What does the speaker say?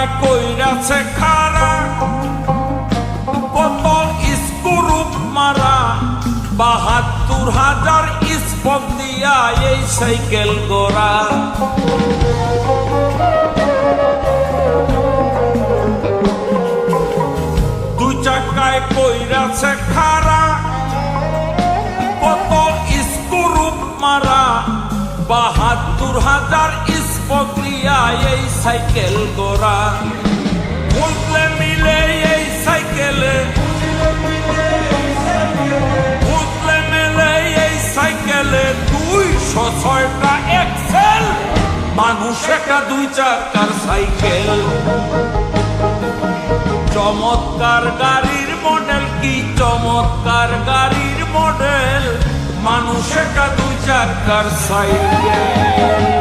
চাকায় কইরাছে খাড়া, কত স্ক্রুপ মারা, ৭২,০০০ স্পক দিয়া এই সাইকেল গোড়া। দুই চাকায় কইরাছে খাড়া, কত স্ক্রুপ মারা, ৭২,০০০ স্পক দিয়া এই সাইকেল গোড়া। বুঝলে মিলে এই সাইকেলে, বুঝলে মিলে এই সাইকেলে ২০৬টা এক্সেল, মানুষ একটা দুই চাকার সাইকেল। চমৎকার গাড়ির মডেল, কি চমৎকার গাড়ির মডেল, মানুষ একটা দুই চাকার সাইকেল।